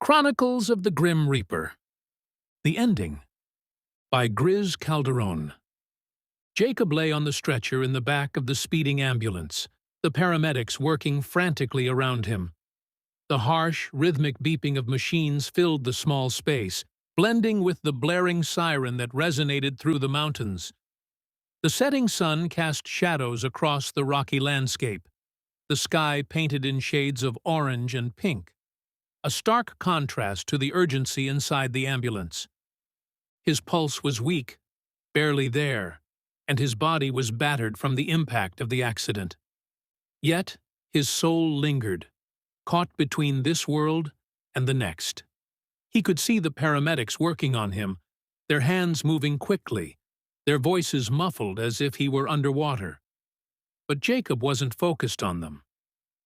Chronicles of the Grim Reaper. The Ending by Griz Calderon. Jacob lay on the stretcher in the back of the speeding ambulance, the paramedics working frantically around him. The harsh, rhythmic beeping of machines filled the small space, blending with the blaring siren that resonated through the mountains. The setting sun cast shadows across the rocky landscape, the sky painted in shades of orange and pink, a stark contrast to the urgency inside the ambulance. His pulse was weak, barely there, and his body was battered from the impact of the accident. Yet his soul lingered, caught between this world and the next. He could see the paramedics working on him, their hands moving quickly, their voices muffled as if he were underwater. But Jacob wasn't focused on them.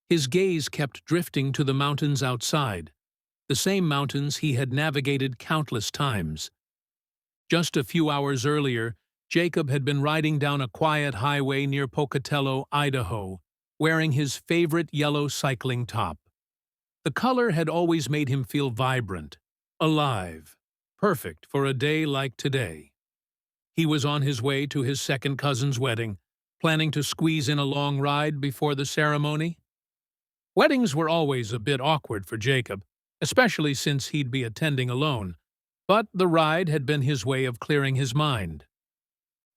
His gaze kept drifting to the mountains outside, the same mountains he had navigated countless times. Just a few hours earlier, Jacob had been riding down a quiet highway near Pocatello, Idaho, wearing his favorite yellow cycling top. The color had always made him feel vibrant, alive, perfect for a day like today. He was on his way to his second cousin's wedding, planning to squeeze in a long ride before the ceremony. Weddings were always a bit awkward for Jacob, especially since he'd be attending alone, but the ride had been his way of clearing his mind.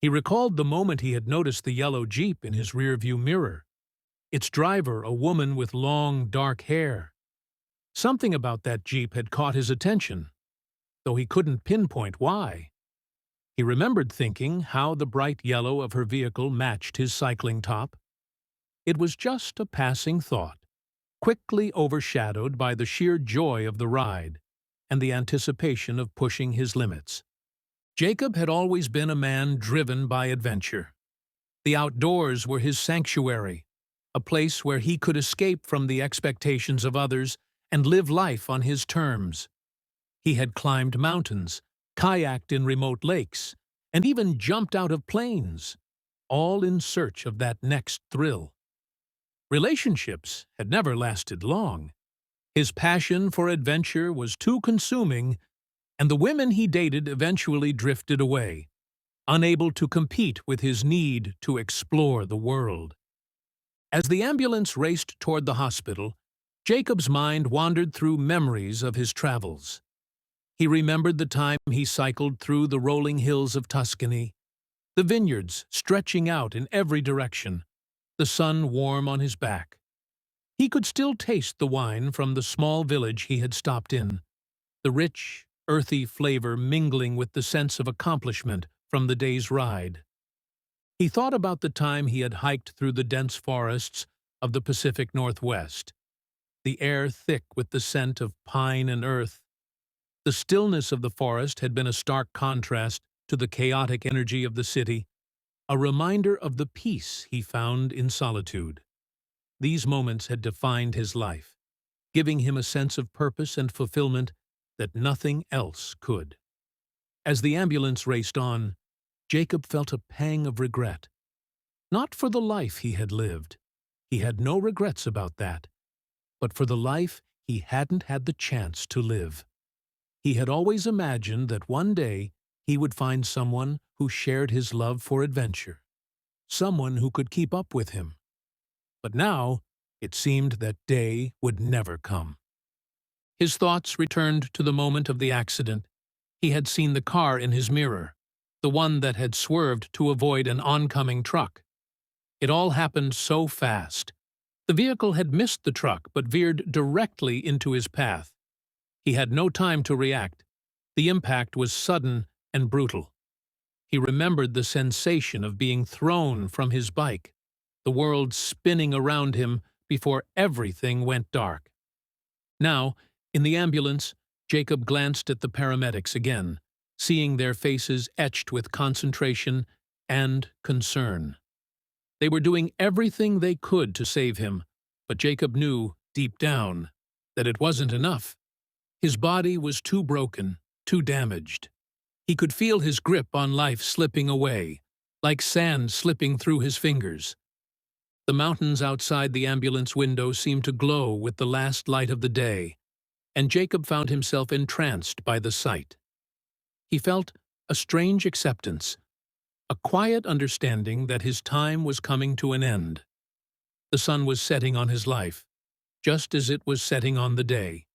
He recalled the moment he had noticed the yellow Jeep in his rearview mirror, its driver a woman with long, dark hair. Something about that Jeep had caught his attention, though he couldn't pinpoint why. He remembered thinking how the bright yellow of her vehicle matched his cycling top. It was just a passing thought, quickly overshadowed by the sheer joy of the ride and the anticipation of pushing his limits. Jacob had always been a man driven by adventure. The outdoors were his sanctuary, a place where he could escape from the expectations of others and live life on his terms. He had climbed mountains, kayaked in remote lakes, and even jumped out of planes, all in search of that next thrill. Relationships had never lasted long. His passion for adventure was too consuming, and the women he dated eventually drifted away, unable to compete with his need to explore the world. As the ambulance raced toward the hospital, Jacob's mind wandered through memories of his travels. He remembered the time he cycled through the rolling hills of Tuscany, the vineyards stretching out in every direction, the sun warm on his back. He could still taste the wine from the small village he had stopped in, the rich, earthy flavor mingling with the sense of accomplishment from the day's ride. He thought about the time he had hiked through the dense forests of the Pacific Northwest, the air thick with the scent of pine and earth. The stillness of the forest had been a stark contrast to the chaotic energy of the city, a reminder of the peace he found in solitude. These moments had defined his life, giving him a sense of purpose and fulfillment that nothing else could. As the ambulance raced on, Jacob felt a pang of regret. Not for the life he had lived. He had no regrets about that. But for the life he hadn't had the chance to live. He had always imagined that one day he would find someone who shared his love for adventure, someone who could keep up with him. But now it seemed that day would never come. His thoughts returned to the moment of the accident. He had seen the car in his mirror, the one that had swerved to avoid an oncoming truck. It all happened so fast. The vehicle had missed the truck but veered directly into his path. He had no time to react. The impact was sudden and brutal. He remembered the sensation of being thrown from his bike, the world spinning around him before everything went dark. Now, in the ambulance, Jacob glanced at the paramedics again, seeing their faces etched with concentration and concern. They were doing everything they could to save him, but Jacob knew, deep down, that it wasn't enough. His body was too broken, too damaged. He could feel his grip on life slipping away, like sand slipping through his fingers. The mountains outside the ambulance window seemed to glow with the last light of the day, and Jacob found himself entranced by the sight. He felt a strange acceptance, a quiet understanding that his time was coming to an end. The sun was setting on his life, just as it was setting on the day.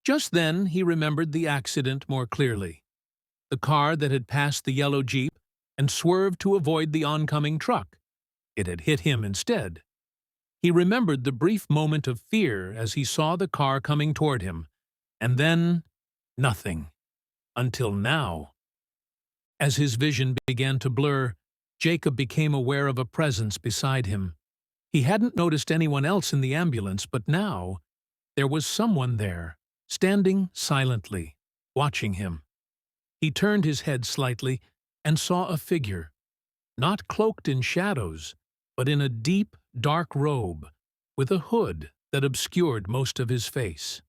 Just then he remembered the accident more clearly. The car that had passed the yellow Jeep and swerved to avoid the oncoming truck. It had hit him instead. He remembered the brief moment of fear as he saw the car coming toward him, and then nothing. Until now. As his vision began to blur, Jacob became aware of a presence beside him. He hadn't noticed anyone else in the ambulance, but now there was someone there, standing silently, watching him. He turned his head slightly and saw a figure, not cloaked in shadows, but in a deep, dark robe, with a hood that obscured most of his face.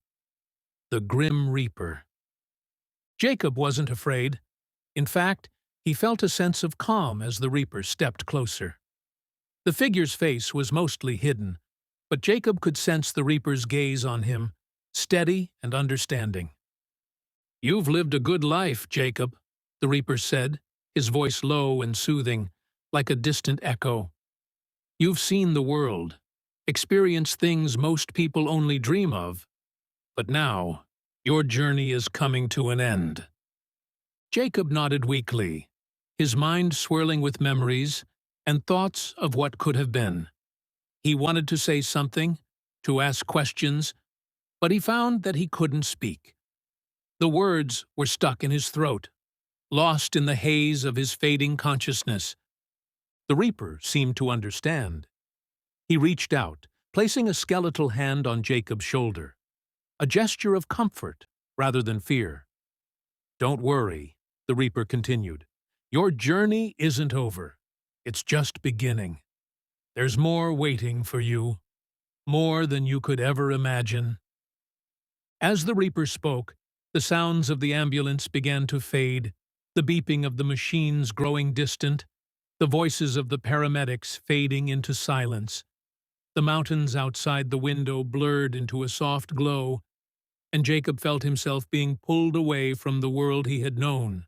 The Grim Reaper. Jacob wasn't afraid. In fact, he felt a sense of calm as the Reaper stepped closer. The figure's face was mostly hidden, but Jacob could sense the Reaper's gaze on him, steady and understanding. "You've lived a good life, Jacob," the Reaper said, his voice low and soothing, like a distant echo. "You've seen the world, experienced things most people only dream of, but now your journey is coming to an end." Jacob nodded weakly, his mind swirling with memories and thoughts of what could have been. He wanted to say something, to ask questions, but he found that he couldn't speak. The words were stuck in his throat, lost in the haze of his fading consciousness. The Reaper seemed to understand. He reached out, placing a skeletal hand on Jacob's shoulder, a gesture of comfort rather than fear. "Don't worry," the Reaper continued. "Your journey isn't over. It's just beginning. There's more waiting for you, more than you could ever imagine." As the Reaper spoke, the sounds of the ambulance began to fade, the beeping of the machines growing distant, the voices of the paramedics fading into silence. The mountains outside the window blurred into a soft glow, and Jacob felt himself being pulled away from the world he had known.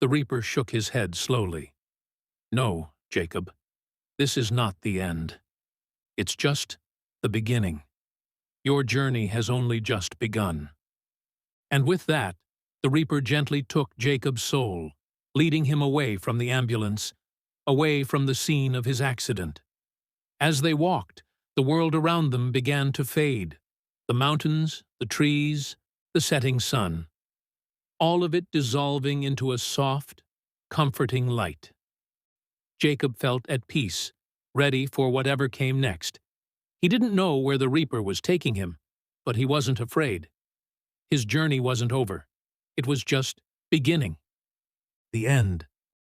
The Reaper shook his head slowly. "No, Jacob, this is not the end. It's just the beginning. Your journey has only just begun." And with that, the Reaper gently took Jacob's soul, leading him away from the ambulance, away from the scene of his accident. As they walked, the world around them began to fade. The mountains, the trees, the setting sun. All of it dissolving into a soft, comforting light. Jacob felt at peace, ready for whatever came next. He didn't know where the Reaper was taking him, but he wasn't afraid. His journey wasn't over. It was just beginning. The end.